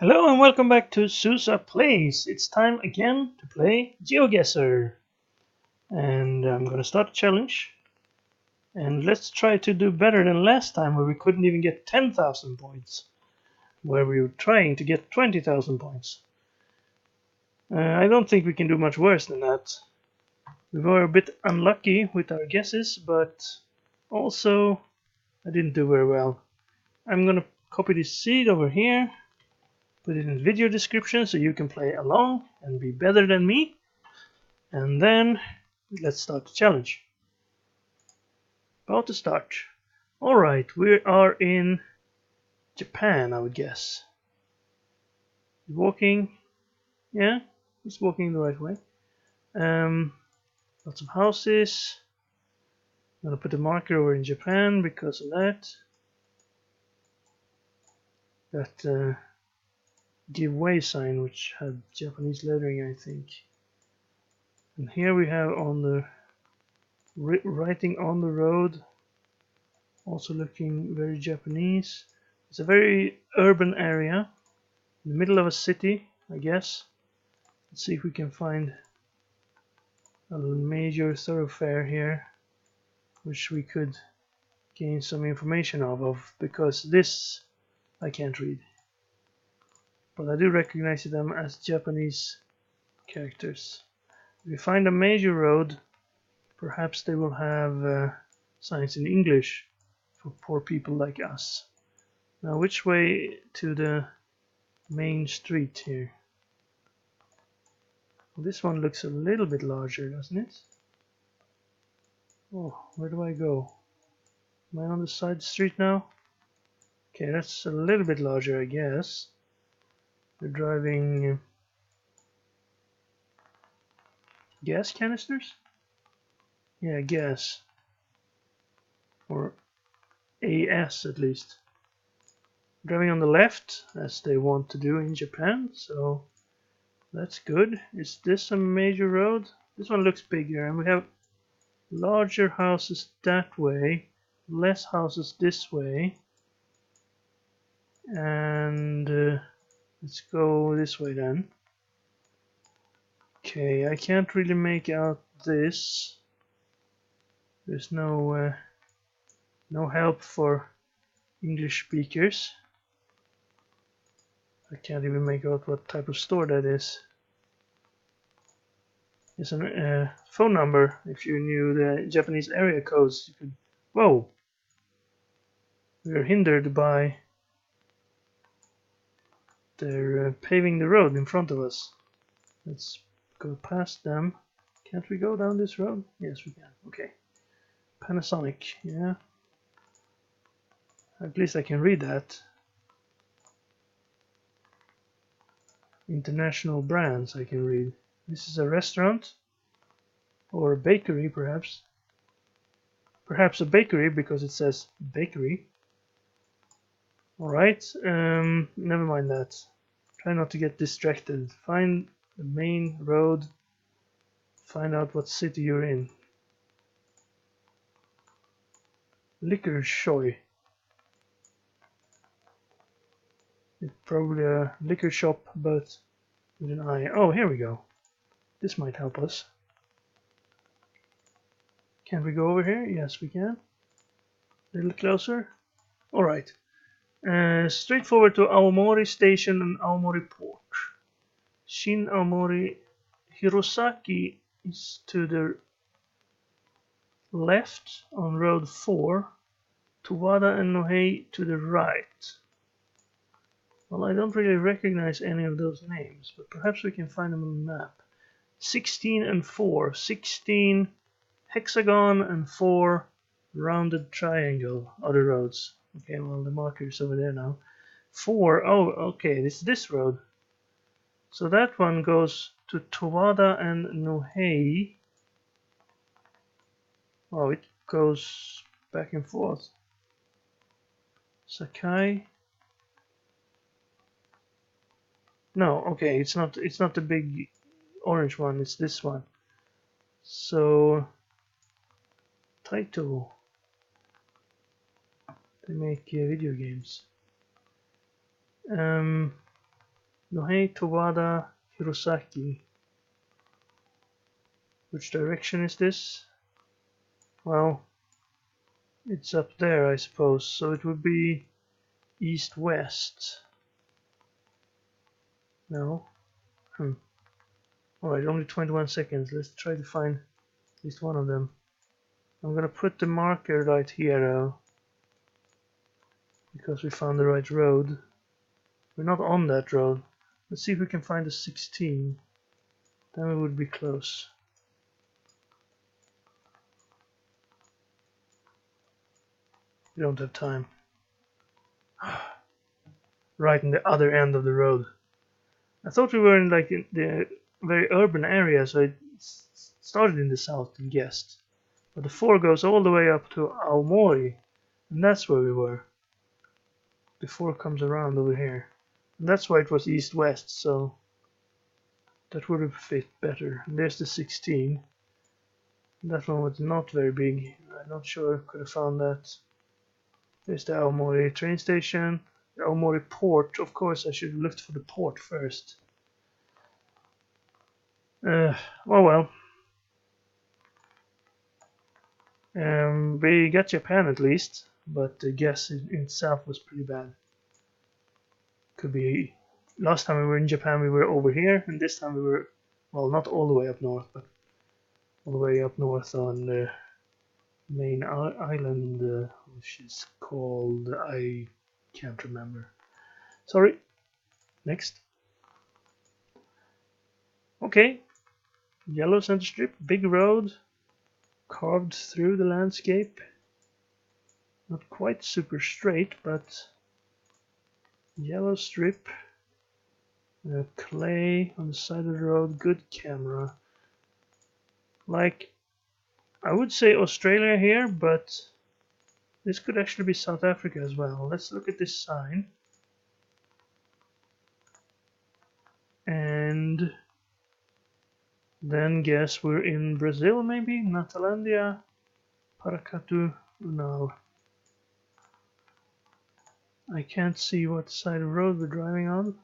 Hello and welcome back to Susa Plays. It's time again to play GeoGuessr. And I'm gonna start a challenge. And let's try to do better than last time where we couldn't even get 10,000 points. Where we were trying to get 20,000 points. I don't think we can do much worse than that. We were a bit unlucky with our guesses, but also I didn't do very well. I'm gonna copy this seed over here. Put it in the video description so you can play along and be better than me. And then let's start the challenge. About to start. Alright, we are in Japan, I would guess. Walking, yeah, he's walking the right way. Lots of houses. I'm gonna put a marker over in Japan because of that. That give way sign which had Japanese lettering, I think. And here we have on the writing on the road, also looking very Japanese. It's a very urban area, in the middle of a city, I guess. Let's see if we can find a major thoroughfare here, which we could gain some information of, because this I can't read. But I do recognize them as Japanese characters. If we find a major road, perhaps they will have signs in English for poor people like us. Now, which way to the main street here? Well, this one looks a little bit larger, doesn't it? Oh, where do I go? Am I on the side street now? Okay, that's a little bit larger, I guess. We're driving gas canisters? Yeah, gas. Or AS at least. Driving on the left, as they want to do in Japan, so that's good. Is this a major road? This one looks bigger, and we have larger houses that way, less houses this way, and let's go this way then. Okay, I can't really make out this. There's no help for English speakers. I can't even make out what type of store that is. It's a phone number. If you knew the Japanese area codes, you could. Whoa! We are hindered by they're paving the road in front of us. Let's go past them. Can't we go down this road? Yes, we can. Okay. Panasonic, yeah. At least I can read that. International brands I can read. This is a restaurant. Or a bakery, perhaps. Perhaps a bakery because it says bakery. Alright, never mind that. Try not to get distracted. Find the main road. Find out what city you're in. Liquor shoy. It's probably a liquor shop, but with an eye. Oh, here we go. This might help us. Can we go over here? Yes, we can. A little closer. Alright. Straight forward to Aomori Station and Aomori Port. Shin Aomori Hirosaki is to the left on Road 4. Towada and Nohei to the right. Well, I don't really recognize any of those names, but perhaps we can find them on the map. 16 and 4. 16 hexagon and 4 rounded triangle are the roads. Okay, well, the marker is over there now. 4, oh, okay, it's this road. So that one goes to Towada and Nohei. Oh, it goes back and forth. Sakai. No, okay, it's not the big orange one, it's this one. So Taito. They make video games. Nohei, Towada, Hirosaki. Which direction is this? Well, it's up there, I suppose, so it would be east-west. No? Alright, only 21 seconds. Let's try to find at least one of them. I'm gonna put the marker right here, because we found the right road. We're not on that road. Let's see if we can find the 16. Then we would be close. We don't have time. Right in the other end of the road. I thought we were in like in the very urban area, so it started in the south and guessed. But the 4 goes all the way up to Aomori, and that's where we were. The 4 comes around over here. And that's why it was east-west, so that would have fit better. And there's the 16. That one was not very big. I'm not sure I could have found that. There's the Aomori train station. The Aomori port. Of course, I should have looked for the port first. Well. We got Japan at least, but the guess in itself was pretty bad. Could be. Last time we were in Japan, we were over here, and this time we were, well, not all the way up north, but all the way up north on the main island, which is called, I can't remember. Sorry. Next. Okay. Yellow center strip, big road, carved through the landscape. Not quite super straight, but yellow strip. Clay on the side of the road, good camera. Like, I would say Australia here, but this could actually be South Africa as well. Let's look at this sign. And then guess we're in Brazil maybe? Natalandia, Paracatu, no. I can't see what side of the road we're driving on.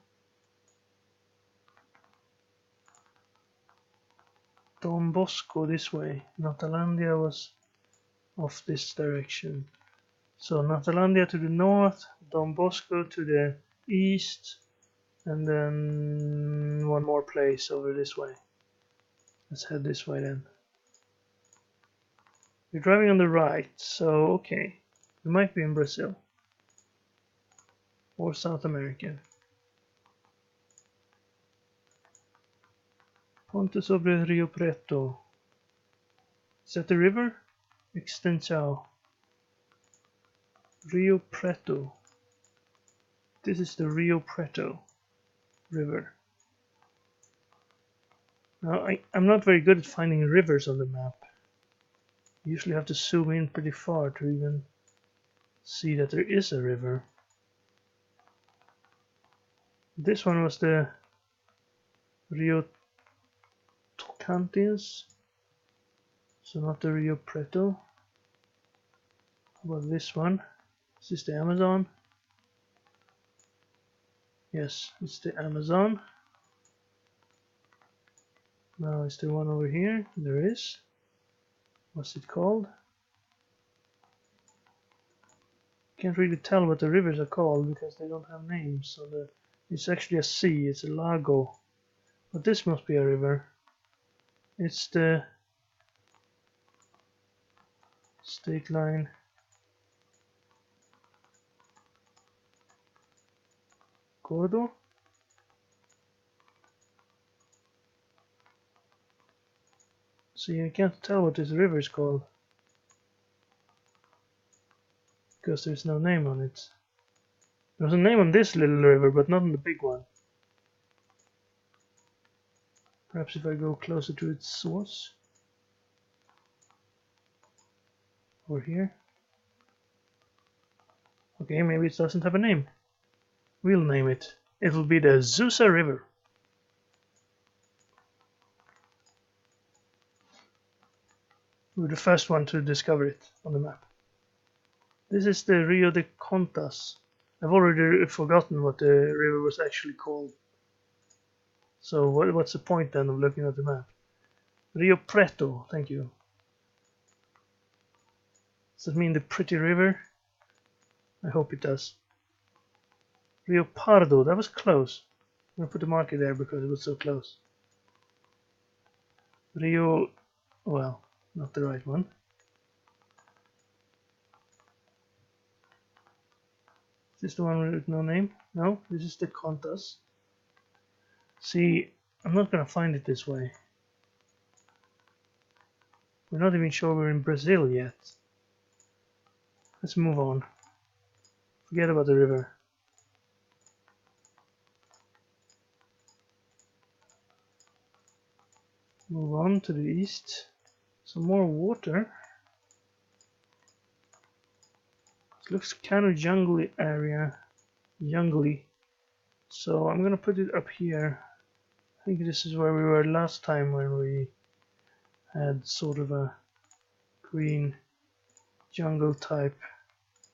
Dom Bosco this way. Natalandia was off this direction. So Natalandia to the north, Dom Bosco to the east, and then one more place over this way. Let's head this way then. We're driving on the right, so okay. We might be in Brazil. Or South America. Ponte sobre Rio Preto. Is that the river? Extensão. Rio Preto. This is the Rio Preto river. Now, I'm not very good at finding rivers on the map. You usually have to zoom in pretty far to even see that there is a river. This one was the Rio Tocantins, so not the Rio Preto. How about this one? Is this the Amazon? Yes, it's the Amazon. Now is there one over here? There is. What's it called? Can't really tell what the rivers are called because they don't have names. So it's actually a sea, it's a lago. But this must be a river. It's the state line. Gordo? See, I can't tell what this river is called. Because there's no name on it. There's a name on this little river, but not on the big one. Perhaps if I go closer to its source. Over here. Okay, maybe it doesn't have a name. We'll name it. It'll be the Zusa River. We were the first one to discover it on the map. This is the Rio de Contas. I've already forgotten what the river was actually called. So what's the point then of looking at the map? Rio Preto, thank you. Does that mean the pretty river? I hope it does. Rio Pardo, that was close. I'm gonna put a marker there because it was so close. Rio, well, not the right one. Is this the one with no name? No, this is the Contas. See, I'm not gonna find it this way. We're not even sure we're in Brazil yet. Let's move on. Forget about the river. Move on to the east. Some more water. It looks kind of jungly area. Jungly. So I'm gonna put it up here. I think this is where we were last time when we had sort of a green jungle type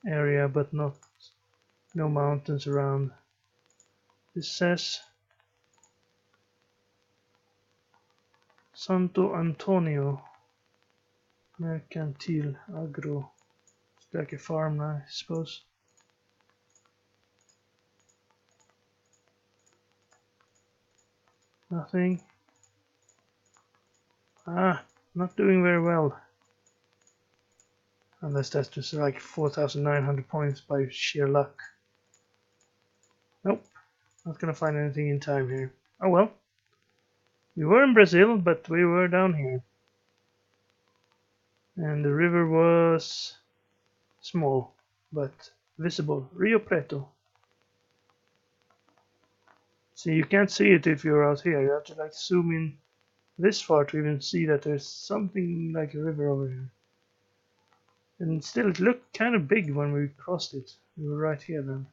area, but no mountains around. This says Santo Antonio Mercantil Agro. It's like a farm, I suppose. Nothing. Not doing very well. Unless that's just like 4,900 points by sheer luck. Nope. Not gonna find anything in time here. Oh well. We were in Brazil, but we were down here. And the river was small, but visible. Rio Preto. See, you can't see it if you're out here. You have to like zoom in this far to even see that there's something like a river over here. And still, it looked kind of big when we crossed it. We were right here then.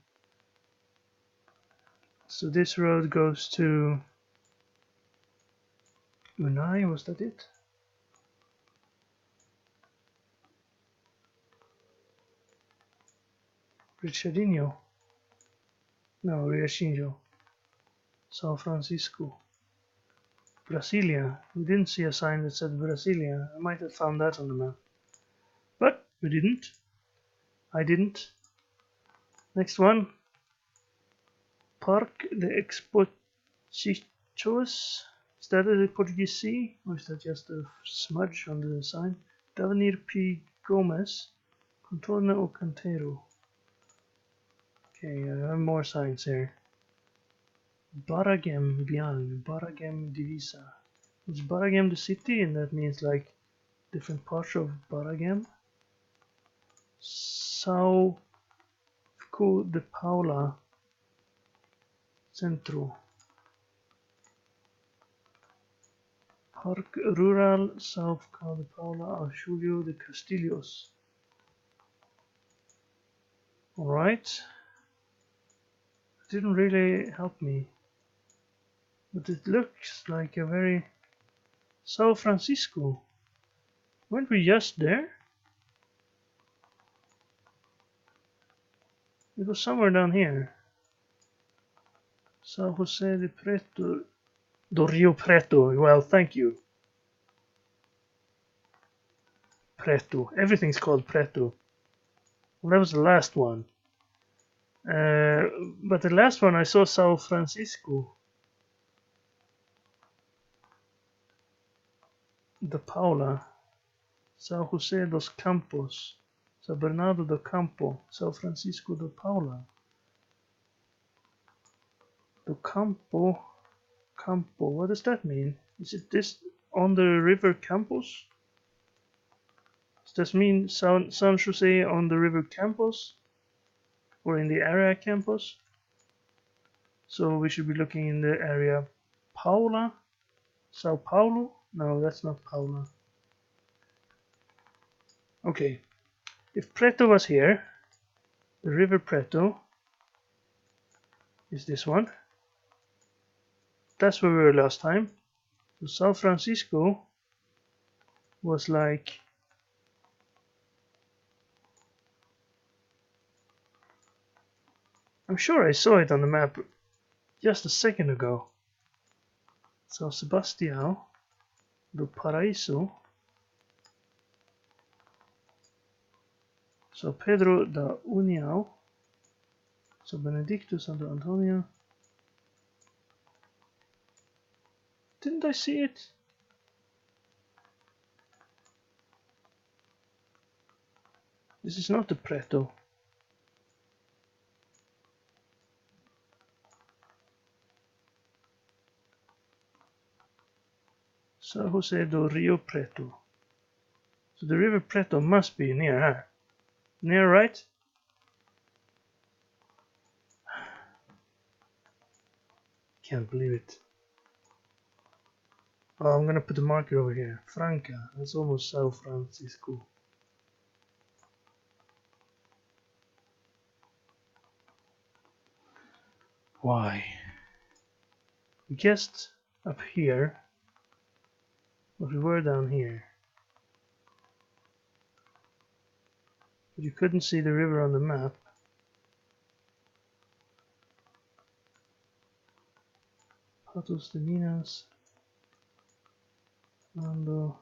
So this road goes to Unai, was that it? Richardinho? No, Riachinho. São Francisco. Brasilia. We didn't see a sign that said Brasilia. I might have found that on the map. But we didn't. I didn't. Next one. Parque de Exposições. Is that a Portuguese C? Or is that just a smudge on the sign? Davenir P. Gomes. Contorno o Canteiro. Okay, I have more signs here. Baragem Biang, Baragem Divisa. Is Baragem the city? And that means like different parts of Baragem. São Fico de Paula Centro. Parque Rural São Fico de Paula Julio de Castilhos. Alright. Didn't really help me. But it looks like a very São Francisco. Weren't we just there? It was somewhere down here. São José de Preto do Rio Preto. Well, thank you. Preto. Everything's called Preto. Well, that was the last one. But the last one I saw São Francisco de Paula, São José dos Campos, São Bernardo do Campo, São Francisco de Paula. Do Campo, Campo, what does that mean? Is it this on the river Campos? Does this mean San Jose on the river Campos? Or in the area Campos? So we should be looking in the area Paula, Sao Paulo? No, that's not Paula. Okay, if Preto was here, the river Preto is this one. That's where we were last time. So São Francisco was like I'm sure I saw it on the map just a second ago. São Sebastião do Paraíso, São Pedro da União, São Benedicto, Santo Antonio. Didn't I see it? This is not the Preto. São José do Rio Preto. So the river Preto must be near her. Near, right? Can't believe it. Oh, I'm gonna put the marker over here. Franca. That's almost São Francisco. Why? We guessed up here, but we were down here. But you couldn't see the river on the map. Patos de Minas. Mando.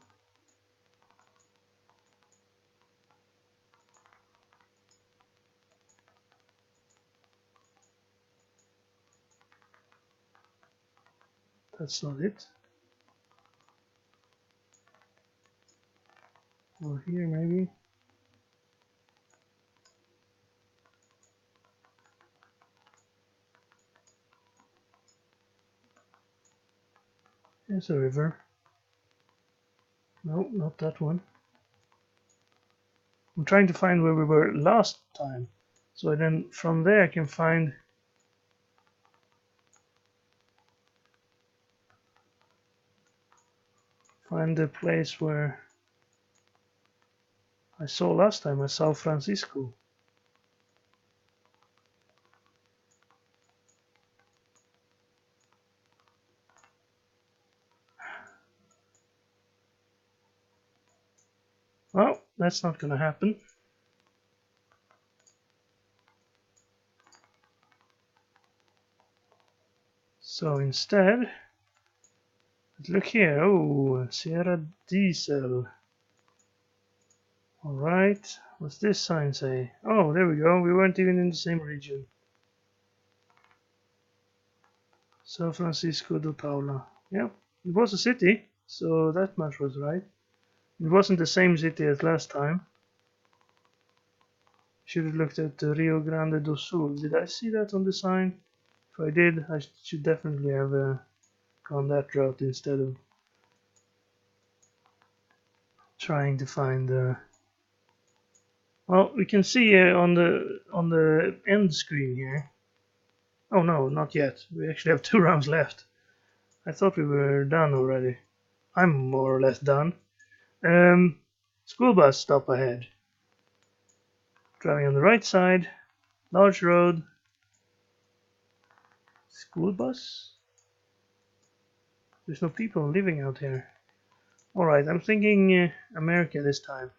That's not it. Or here maybe. There's a river. No, not that one. I'm trying to find where we were last time, so then from there I can find the place where I saw last time. I saw Francisco. Well, that's not gonna happen. So instead, look here. Oh, Sierra Diesel. Alright, what's this sign say? Oh, there we go. We weren't even in the same region. São Francisco do Paula. Yeah, it was a city, so that much was right. It wasn't the same city as last time. Should have looked at the Rio Grande do Sul. Did I see that on the sign? If I did, I should definitely have gone that route instead of trying to find the. Well, we can see on the end screen here. Oh no, not yet. We actually have 2 rounds left. I thought we were done already. I'm more or less done. School bus stop ahead. Driving on the right side. Large road. School bus? There's no people living out here. Alright, I'm thinking America this time.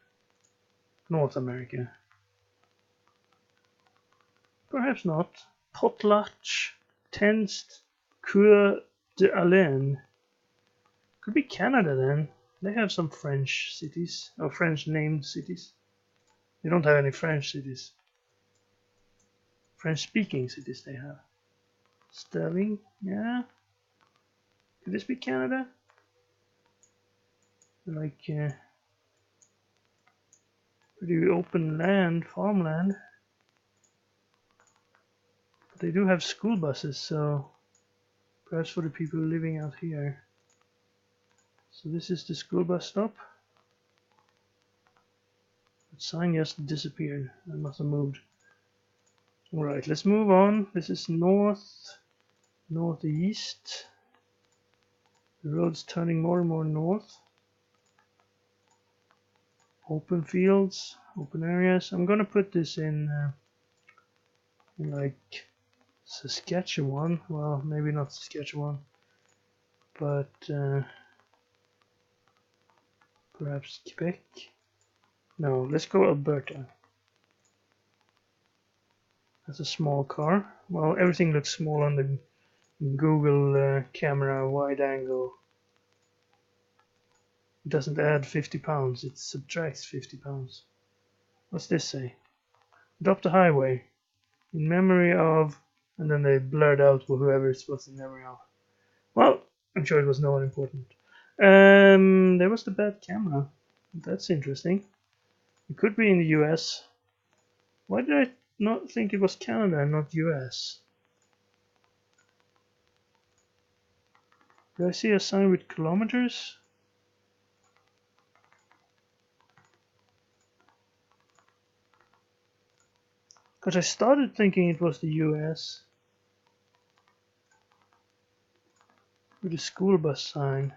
North America. Perhaps not. Potlatch, Tenst, Coeur d'Alene. Could be Canada then. They have some French cities, or French named cities. They don't have any French cities. French speaking cities they have. Sterling, yeah. Could this be Canada? Like pretty open land, farmland. But they do have school buses, so perhaps for the people living out here. So this is the school bus stop. The sign just disappeared. I must have moved. Alright, let's move on. This is northeast. The road's turning more and more north. Open fields, open areas. I'm gonna put this in like Saskatchewan. Well, maybe not Saskatchewan, but perhaps Quebec. No, let's go Alberta. That's a small car. Well, everything looks small on the Google camera wide angle. It doesn't add 50 pounds, it subtracts 50 pounds. What's this say? Adopt a highway. In memory of... And then they blurred out whoever it's supposed to in memory of. Well, I'm sure it was no one important. There was the bad camera. That's interesting. It could be in the US. Why did I not think it was Canada and not US? Do I see a sign with kilometers? Because I started thinking it was the US. With a school bus sign.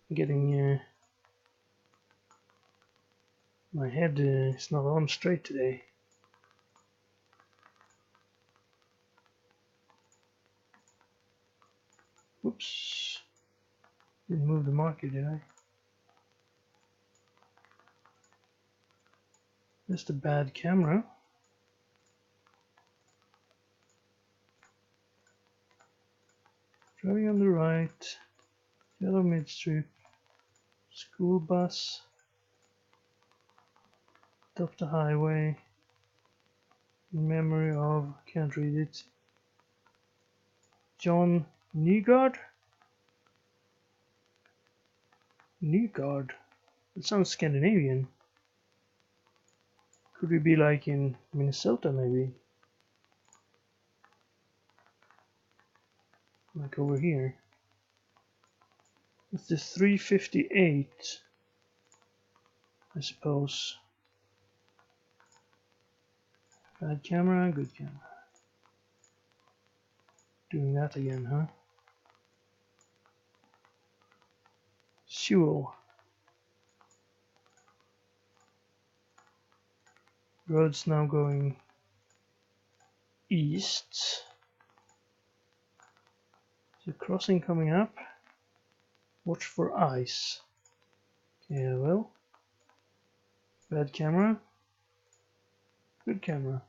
I'm getting... my head is not on straight today. Whoops. Didn't move the marker, did I? That's the bad camera. Driving on the right. Yellow midstrip. School bus. Up the highway. In memory of... Can't read it. John Nygaard? Nygaard? It sounds Scandinavian. Could we be like in Minnesota maybe? Like over here. It's the 358, I suppose. Bad camera, good camera. Doing that again, huh? Sewell. Road's now going east. The crossing coming up. Watch for ice. Yeah, well. Bad camera. Good camera.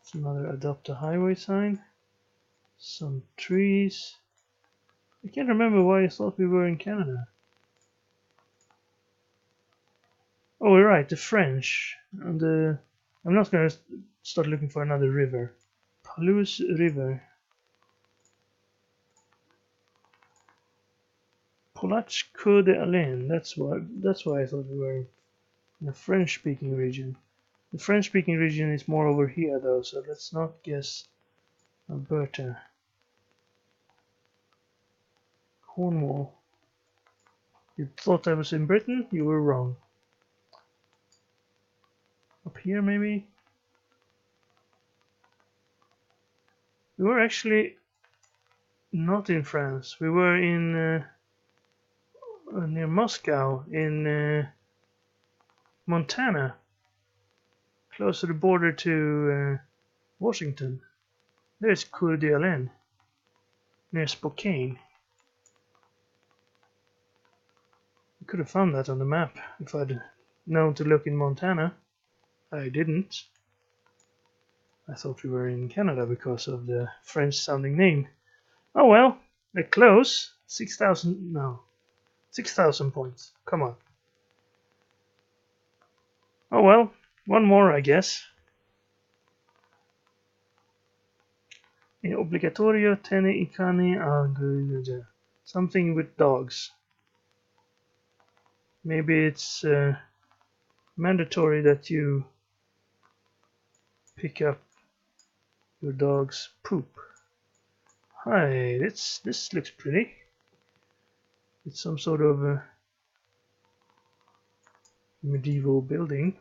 It's another adopt a highway sign. Some trees. I can't remember why I thought we were in Canada. Oh, we're right, the French. And I'm not gonna start looking for another river. Palouse River. Polacco de Alain. That's why I thought we were in a French-speaking region. The French-speaking region is more over here though, so let's not guess Alberta. Cornwall. You thought I was in Britain? You were wrong. Up here maybe? We were actually not in France. We were in near Moscow in Montana, close to the border to Washington. There's Coeur d'Alene, near Spokane. I could have found that on the map if I'd known to look in Montana. I didn't. I thought we were in Canada because of the French sounding name. Oh well, they're close. 6,000, no. 6,000 points. Come on. Oh well, one more I guess. È obbligatorio tenere I cani a... Something with dogs. Maybe it's mandatory that you pick up your dog's poop. Hi, this looks pretty. It's some sort of medieval building.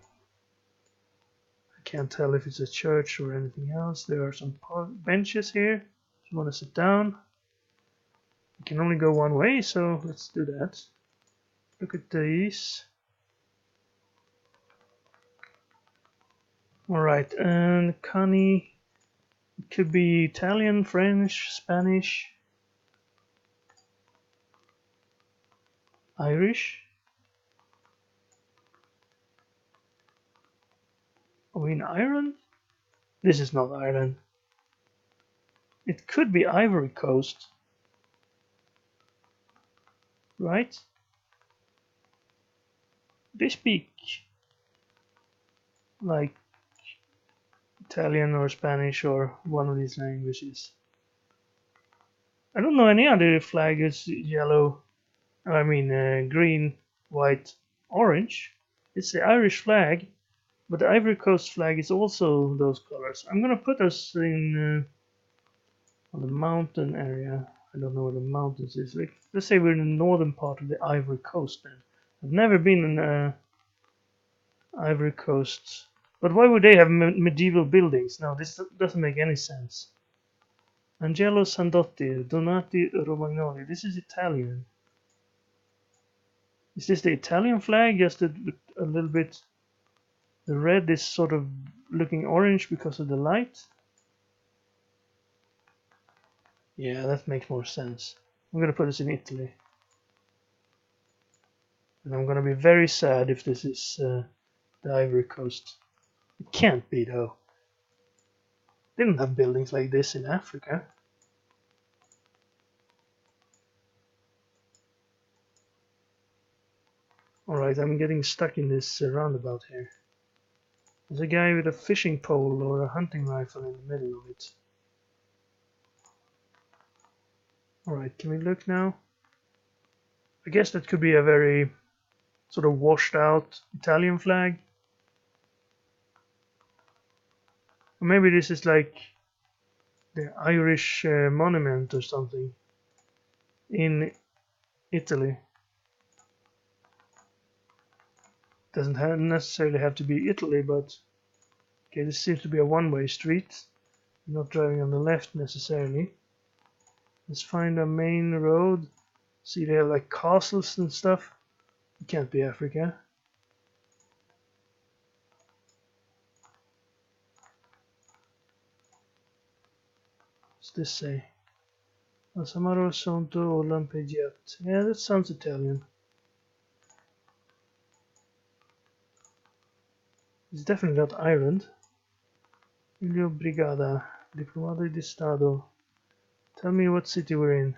I can't tell if it's a church or anything else. There are some benches here if you want to sit down. You can only go one way, so let's do that. Look at these. Alright, and cani. It could be Italian, French, Spanish, Irish. Are we in Ireland? This is not Ireland. It could be Ivory Coast, right? They speak like Italian or Spanish or one of these languages. I don't know any other flag is yellow. I mean green, white, orange. It's the Irish flag, but the Ivory Coast flag is also those colors. I'm gonna put us in on the mountain area. I don't know where the mountains is. Like, let's say we're in the northern part of the Ivory Coast. Then I've never been in Ivory Coast, but why would they have medieval buildings? No, this doesn't make any sense. Angelo Sandotti, Donati Romagnoli. This is Italian. Is this the Italian flag? Just a little bit. The red is sort of looking orange because of the light. Yeah, that makes more sense. I'm gonna put this in Italy. And I'm gonna be very sad if this is the Ivory Coast. It can't be though. They don't have buildings like this in Africa. Alright, I'm getting stuck in this roundabout here. There's a guy with a fishing pole or a hunting rifle in the middle of it. Alright, can we look now? I guess that could be a very sort of washed out Italian flag. Or maybe this is like the Irish monument or something in Italy. Doesn't necessarily have to be Italy, but okay, this seems to be a one-way street. I'm not driving on the left necessarily. Let's find a main road. See, they have like castles and stuff. It can't be Africa. What's this say? Samaro Santo Lampeggiat. Yeah, that sounds Italian. It's definitely not Ireland. Julio Brigada, Diplomado di Stato. Tell me what city we're in.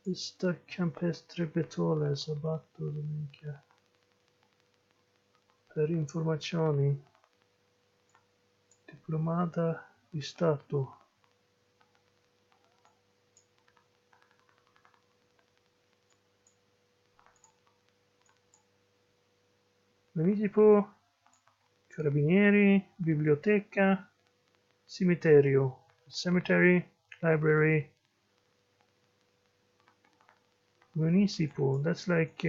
Vista Campestre Betole, Sabato, Domenica. Per informazioni. Diplomata di Stato. Municipio, Carabinieri, Biblioteca, Cimitero, Cemetery, Library, Municipal, that's like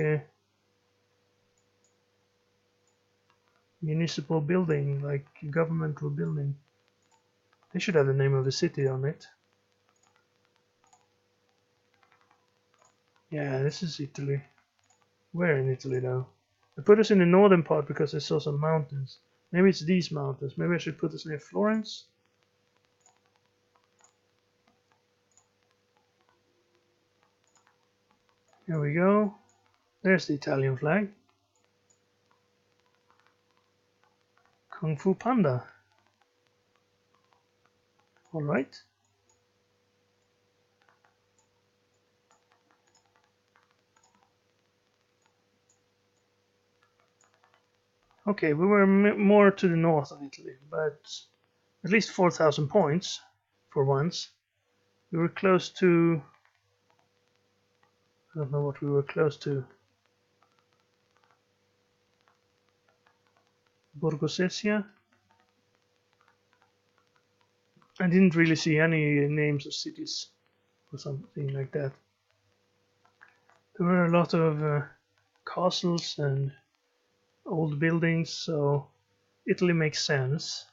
municipal building, like governmental building. They should have the name of the city on it. Yeah, this is Italy. Where in Italy though? I put us in the northern part because I saw some mountains. Maybe it's these mountains. Maybe I should put us near Florence. Here we go. There's the Italian flag. Kung Fu Panda. Alright. Okay, we were more to the north of Italy, but at least 4,000 points for once. We were close to... I don't know what we were close to. Borgosesia? I didn't really see any names of cities or something like that. There were a lot of castles and old buildings, so Italy makes sense.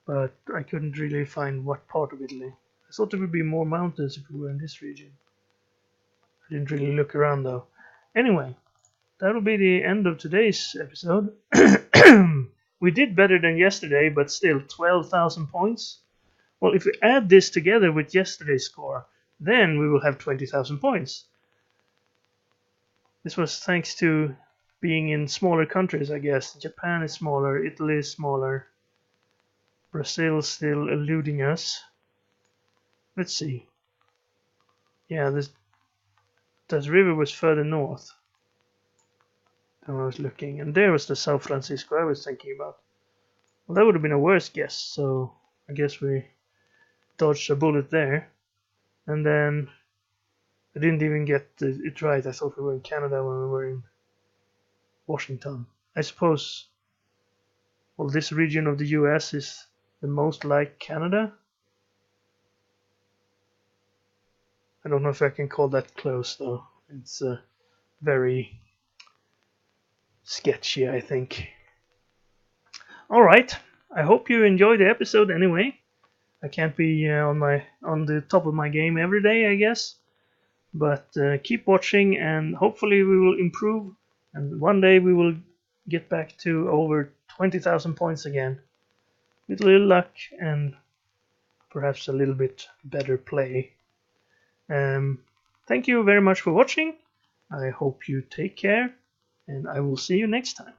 But I couldn't really find what part of Italy. I thought there would be more mountains if we were in this region. I didn't really look around though. Anyway, that'll be the end of today's episode. We did better than yesterday, but still 12,000 points. Well, if we add this together with yesterday's score, then we will have 20,000 points. This was thanks to being in smaller countries, I guess. Japan is smaller, Italy is smaller, Brazil still eluding us. Let's see. Yeah, that river was further north than I was looking, and there was the South Francisco I was thinking about. Well, that would have been a worse guess, so I guess we dodged a bullet there. And then I didn't even get it right. I thought we were in Canada when we were in Washington. I suppose, well, this region of the US is the most like Canada. I don't know if I can call that close, though. It's very sketchy, I think. Alright, I hope you enjoyed the episode anyway. I can't be on the top of my game every day, I guess. But keep watching, and hopefully we will improve, and one day we will get back to over 20,000 points again. With a little luck and perhaps a little bit better play. Thank you very much for watching. I hope you take care, and I will see you next time.